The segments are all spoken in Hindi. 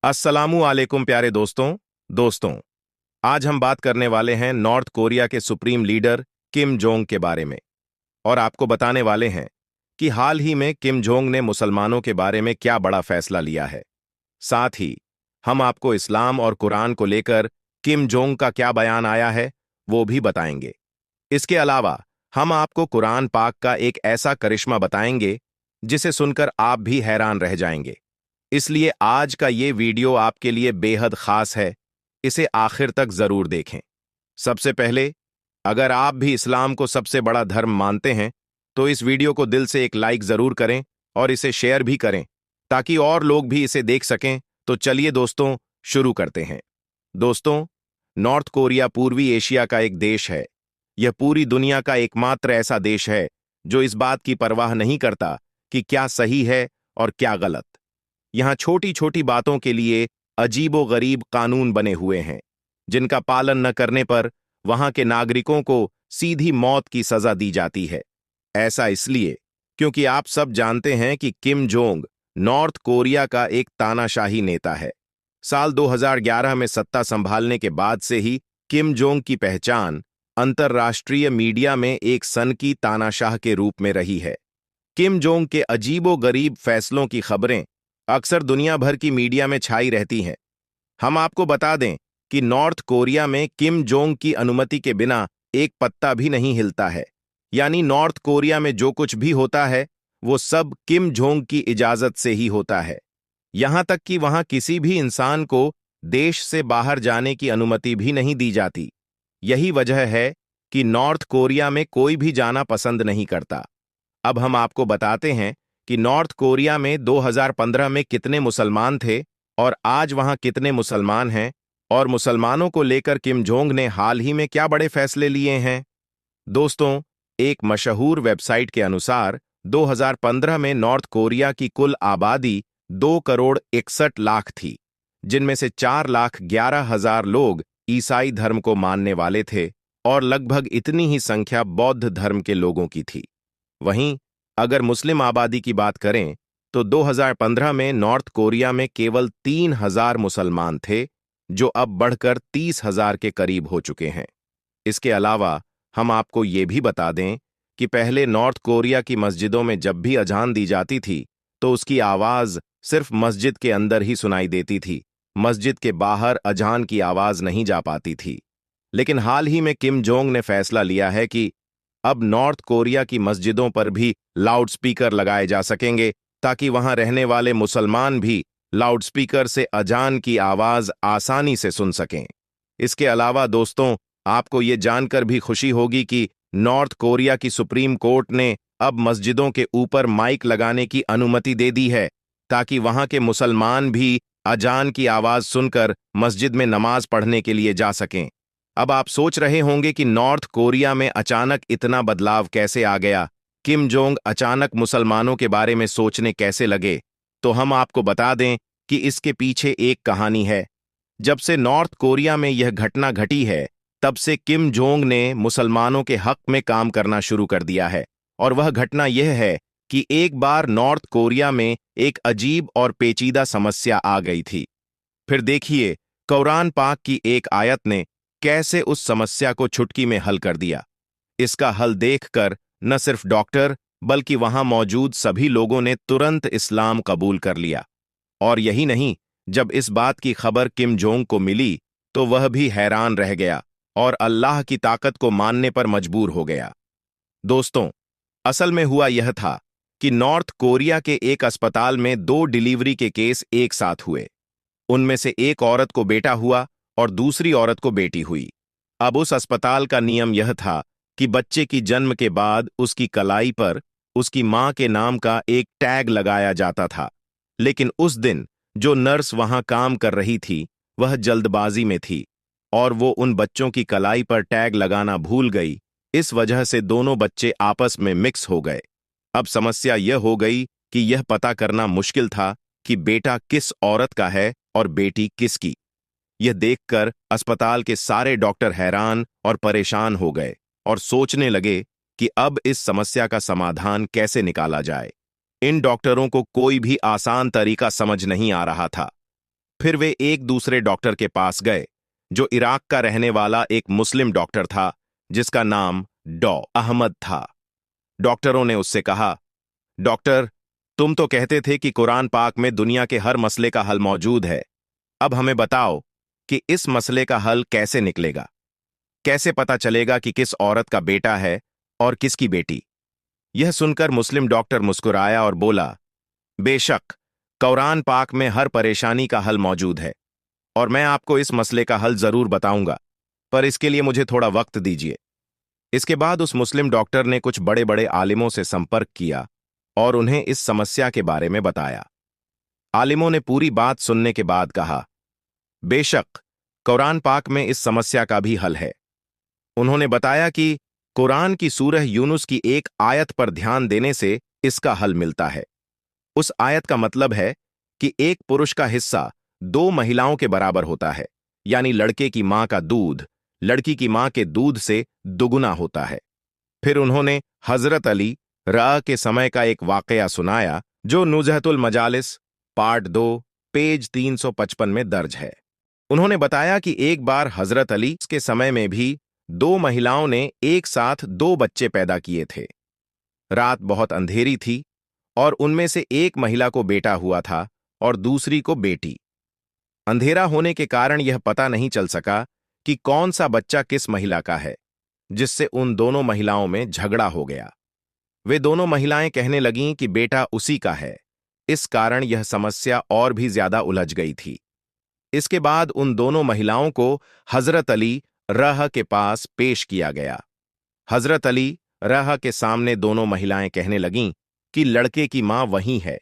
अस्सलामु अलैकुम प्यारे दोस्तों, आज हम बात करने वाले हैं नॉर्थ कोरिया के सुप्रीम लीडर किम जोंग के बारे में। और आपको बताने वाले हैं कि हाल ही में किम जोंग ने मुसलमानों के बारे में क्या बड़ा फैसला लिया है। साथ ही हम आपको इस्लाम और कुरान को लेकर किम जोंग का क्या बयान आया है वो भी बताएंगे। इसके अलावा हम आपको कुरान पाक का एक ऐसा करिश्मा बताएंगे जिसे सुनकर आप भी हैरान रह जाएंगे। इसलिए आज का ये वीडियो आपके लिए बेहद खास है, इसे आखिर तक जरूर देखें। सबसे पहले, अगर आप भी इस्लाम को सबसे बड़ा धर्म मानते हैं तो इस वीडियो को दिल से एक लाइक जरूर करें और इसे शेयर भी करें ताकि और लोग भी इसे देख सकें। तो चलिए दोस्तों, शुरू करते हैं। दोस्तों, नॉर्थ कोरिया पूर्वी एशिया का एक देश है। यह पूरी दुनिया का एकमात्र ऐसा देश है जो इस बात की परवाह नहीं करता कि क्या सही है और क्या गलत। यहां छोटी छोटी बातों के लिए अजीबो गरीब कानून बने हुए हैं जिनका पालन न करने पर वहां के नागरिकों को सीधी मौत की सजा दी जाती है। ऐसा इसलिए क्योंकि आप सब जानते हैं कि किम जोंग नॉर्थ कोरिया का एक तानाशाही नेता है। साल 2011 में सत्ता संभालने के बाद से ही किम जोंग की पहचान अंतर्राष्ट्रीय मीडिया में एक सनकी तानाशाह के रूप में रही है। किम जोंग के अजीबो गरीब फैसलों की खबरें अक्सर दुनिया भर की मीडिया में छाई रहती हैं। हम आपको बता दें कि नॉर्थ कोरिया में किम जोंग की अनुमति के बिना एक पत्ता भी नहीं हिलता है। यानी नॉर्थ कोरिया में जो कुछ भी होता है वो सब किम जोंग की इजाजत से ही होता है। यहां तक कि वहां किसी भी इंसान को देश से बाहर जाने की अनुमति भी नहीं दी जाती। यही वजह है कि नॉर्थ कोरिया में कोई भी जाना पसंद नहीं करता। अब हम आपको बताते हैं कि नॉर्थ कोरिया में 2015 में कितने मुसलमान थे और आज वहां कितने मुसलमान हैं, और मुसलमानों को लेकर किम जोंग ने हाल ही में क्या बड़े फैसले लिए हैं। दोस्तों, एक मशहूर वेबसाइट के अनुसार 2015 में नॉर्थ कोरिया की कुल आबादी 2,61,00,000 थी, जिनमें से 4,11,000 लोग ईसाई धर्म को मानने वाले थे और लगभग इतनी ही संख्या बौद्ध धर्म के लोगों की थी। वहीं अगर मुस्लिम आबादी की बात करें तो 2015 में नॉर्थ कोरिया में केवल 3,000 मुसलमान थे, जो अब बढ़कर 30,000 के करीब हो चुके हैं। इसके अलावा हम आपको ये भी बता दें कि पहले नॉर्थ कोरिया की मस्जिदों में जब भी अजान दी जाती थी तो उसकी आवाज सिर्फ मस्जिद के अंदर ही सुनाई देती थी। मस्जिद के बाहर अजान की आवाज नहीं जा पाती थी। लेकिन हाल ही में किम जोंग ने फैसला लिया है कि अब नॉर्थ कोरिया की मस्जिदों पर भी लाउडस्पीकर लगाए जा सकेंगे ताकि वहां रहने वाले मुसलमान भी लाउडस्पीकर से अजान की आवाज आसानी से सुन सकें। इसके अलावा दोस्तों, आपको ये जानकर भी खुशी होगी कि नॉर्थ कोरिया की सुप्रीम कोर्ट ने अब मस्जिदों के ऊपर माइक लगाने की अनुमति दे दी है ताकि वहां के मुसलमान भी अजान की आवाज सुनकर मस्जिद में नमाज पढ़ने के लिए जा सकें। अब आप सोच रहे होंगे कि नॉर्थ कोरिया में अचानक इतना बदलाव कैसे आ गया, किम जोंग अचानक मुसलमानों के बारे में सोचने कैसे लगे। तो हम आपको बता दें कि इसके पीछे एक कहानी है। जब से नॉर्थ कोरिया में यह घटना घटी है तब से किम जोंग ने मुसलमानों के हक में काम करना शुरू कर दिया है। और वह घटना यह है कि एक बार नॉर्थ कोरिया में एक अजीब और पेचीदा समस्या आ गई थी। फिर देखिए कुरान पाक की एक आयत ने कैसे उस समस्या को चुटकी में हल कर दिया। इसका हल देखकर न सिर्फ डॉक्टर बल्कि वहां मौजूद सभी लोगों ने तुरंत इस्लाम कबूल कर लिया। और यही नहीं, जब इस बात की खबर किम जोंग को मिली तो वह भी हैरान रह गया और अल्लाह की ताकत को मानने पर मजबूर हो गया। दोस्तों, असल में हुआ यह था कि नॉर्थ कोरिया के एक अस्पताल में 2 डिलीवरी के केस एक साथ हुए। उनमें से एक औरत को बेटा हुआ और दूसरी औरत को बेटी हुई। अब उस अस्पताल का नियम यह था कि बच्चे की जन्म के बाद उसकी कलाई पर उसकी मां के नाम का एक टैग लगाया जाता था। लेकिन उस दिन जो नर्स वहां काम कर रही थी वह जल्दबाजी में थी और वो उन बच्चों की कलाई पर टैग लगाना भूल गई। इस वजह से दोनों बच्चे आपस में मिक्स हो गए। अब समस्या यह हो गई कि यह पता करना मुश्किल था कि बेटा किस औरत का है और बेटी किसकी। यह देखकर अस्पताल के सारे डॉक्टर हैरान और परेशान हो गए और सोचने लगे कि अब इस समस्या का समाधान कैसे निकाला जाए। इन डॉक्टरों को कोई भी आसान तरीका समझ नहीं आ रहा था। फिर वे एक दूसरे डॉक्टर के पास गए, जो इराक का रहने वाला एक मुस्लिम डॉक्टर था, जिसका नाम डॉ अहमद था। डॉक्टरों ने उससे कहा, डॉक्टर, तुम तो कहते थे कि कुरान पाक में दुनिया के हर मसले का हल मौजूद है। अब हमें बताओ कि इस मसले का हल कैसे निकलेगा। कैसे पता चलेगा कि किस औरत का बेटा है और किसकी बेटी? यह सुनकर मुस्लिम डॉक्टर मुस्कुराया और बोला, बेशक, कुरान पाक में हर परेशानी का हल मौजूद है और मैं आपको इस मसले का हल जरूर बताऊंगा, पर इसके लिए मुझे थोड़ा वक्त दीजिए। इसके बाद उस मुस्लिम डॉक्टर ने कुछ बड़े बड़े आलिमों से संपर्क किया और उन्हें इस समस्या के बारे में बताया। आलिमों ने पूरी बात सुनने के बाद कहा, बेशक, कुरान पाक में इस समस्या का भी हल है। उन्होंने बताया कि कुरान की सूरह यूनुस की एक आयत पर ध्यान देने से इसका हल मिलता है। उस आयत का मतलब है कि एक पुरुष का हिस्सा दो महिलाओं के बराबर होता है, यानी लड़के की मां का दूध लड़की की मां के दूध से दुगुना होता है। फिर उन्होंने हजरत अली रअ के समय का एक वाकया सुनाया, जो नुज़हतुल मजालिस पार्ट 2 पेज 355 में दर्ज है। उन्होंने बताया कि एक बार हजरत अली के समय में भी दो महिलाओं ने एक साथ दो बच्चे पैदा किए थे। रात बहुत अंधेरी थी और उनमें से एक महिला को बेटा हुआ था और दूसरी को बेटी। अंधेरा होने के कारण यह पता नहीं चल सका कि कौन सा बच्चा किस महिला का है, जिससे उन दोनों महिलाओं में झगड़ा हो गया। वे दोनों महिलाएं कहने लगीं कि बेटा उसी का है। इस कारण यह समस्या और भी ज्यादा उलझ गई थी। इसके बाद उन दोनों महिलाओं को हजरत अली रह के पास पेश किया गया। हजरत अली रह के सामने दोनों महिलाएं कहने लगीं कि लड़के की मां वही है।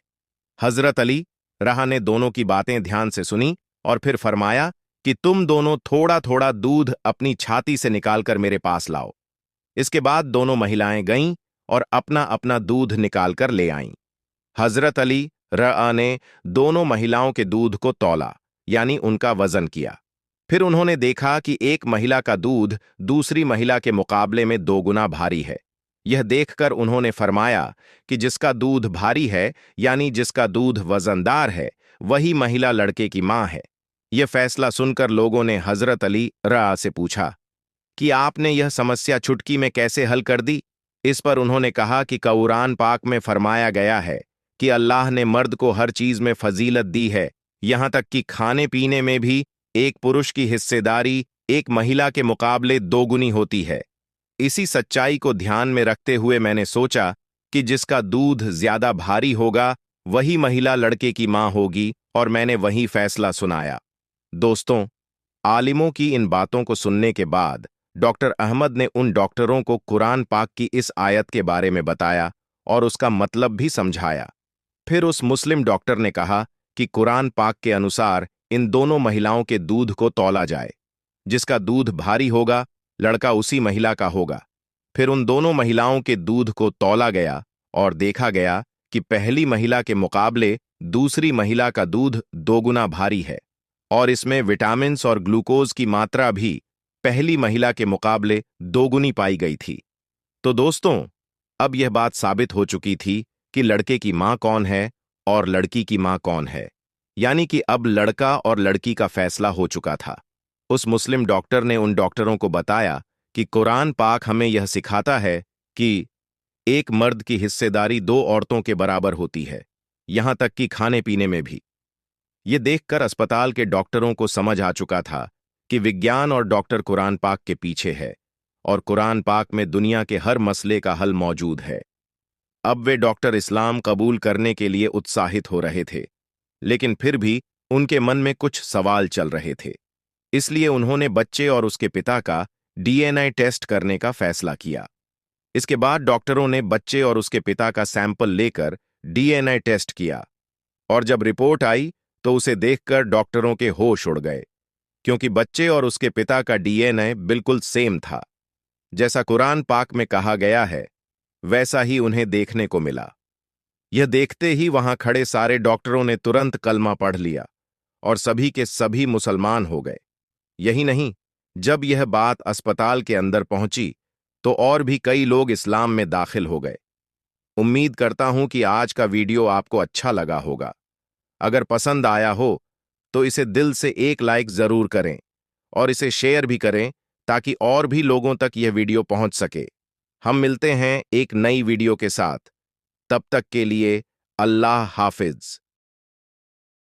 हजरत अली रह ने दोनों की बातें ध्यान से सुनी और फिर फरमाया कि तुम दोनों थोड़ा थोड़ा दूध अपनी छाती से निकालकर मेरे पास लाओ। इसके बाद दोनों महिलाएं गईं और अपना अपना दूध निकालकर ले आईं। हजरत अली रअ ने दोनों महिलाओं के दूध को तौला, यानी उनका वजन किया। फिर उन्होंने देखा कि एक महिला का दूध दूसरी महिला के मुकाबले में दोगुना भारी है। यह देखकर उन्होंने फरमाया कि जिसका दूध भारी है, यानी जिसका दूध वजनदार है, वही महिला लड़के की मां है। यह फैसला सुनकर लोगों ने हजरत अली रअ से पूछा कि आपने यह समस्या चुटकी में कैसे हल कर दी? इस पर उन्होंने कहा कि कुरान पाक में फरमाया गया है कि अल्लाह ने मर्द को हर चीज में फजीलत दी है, यहां तक कि खाने पीने में भी एक पुरुष की हिस्सेदारी एक महिला के मुकाबले दोगुनी होती है। इसी सच्चाई को ध्यान में रखते हुए मैंने सोचा कि जिसका दूध ज्यादा भारी होगा वही महिला लड़के की मां होगी, और मैंने वही फैसला सुनाया। दोस्तों, आलिमों की इन बातों को सुनने के बाद डॉक्टर अहमद ने उन डॉक्टरों को कुरान पाक की इस आयत के बारे में बताया और उसका मतलब भी समझाया। फिर उस मुस्लिम डॉक्टर ने कहा कि कुरान पाक के अनुसार इन दोनों महिलाओं के दूध को तौला जाए। जिसका दूध भारी होगा, लड़का उसी महिला का होगा। फिर उन दोनों महिलाओं के दूध को तौला गया और देखा गया कि पहली महिला के मुकाबले दूसरी महिला का दूध दोगुना भारी है, और इसमें विटामिन्स और ग्लूकोज की मात्रा भी पहली महिला के मुकाबले दोगुनी पाई गई थी। तो दोस्तों, अब यह बात साबित हो चुकी थी कि लड़के की मां कौन है और लड़की की मां कौन है, यानी कि अब लड़का और लड़की का फैसला हो चुका था। उस मुस्लिम डॉक्टर ने उन डॉक्टरों को बताया कि कुरान पाक हमें यह सिखाता है कि एक मर्द की हिस्सेदारी दो औरतों के बराबर होती है, यहां तक कि खाने पीने में भी। ये देखकर अस्पताल के डॉक्टरों को समझ आ चुका था कि विज्ञान और डॉक्टर कुरान पाक के पीछे है और कुरान पाक में दुनिया के हर मसले का हल मौजूद है। अब वे डॉक्टर इस्लाम कबूल करने के लिए उत्साहित हो रहे थे, लेकिन फिर भी उनके मन में कुछ सवाल चल रहे थे। इसलिए उन्होंने बच्चे और उसके पिता का डीएनए टेस्ट करने का फैसला किया। इसके बाद डॉक्टरों ने बच्चे और उसके पिता का सैंपल लेकर डीएनए टेस्ट किया, और जब रिपोर्ट आई तो उसे देखकर डॉक्टरों के होश उड़ गए, क्योंकि बच्चे और उसके पिता का डीएनए बिल्कुल सेम था। जैसा कुरान पाक में कहा गया है, वैसा ही उन्हें देखने को मिला। यह देखते ही वहां खड़े सारे डॉक्टरों ने तुरंत कलमा पढ़ लिया और सभी के सभी मुसलमान हो गए। यही नहीं, जब यह बात अस्पताल के अंदर पहुंची तो और भी कई लोग इस्लाम में दाखिल हो गए। उम्मीद करता हूं कि आज का वीडियो आपको अच्छा लगा होगा। अगर पसंद आया हो तो इसे दिल से एक लाइक जरूर करें और इसे शेयर भी करें ताकि और भी लोगों तक यह वीडियो पहुंच सके। हम मिलते हैं एक नई वीडियो के साथ। तब तक के लिए अल्लाह हाफिज।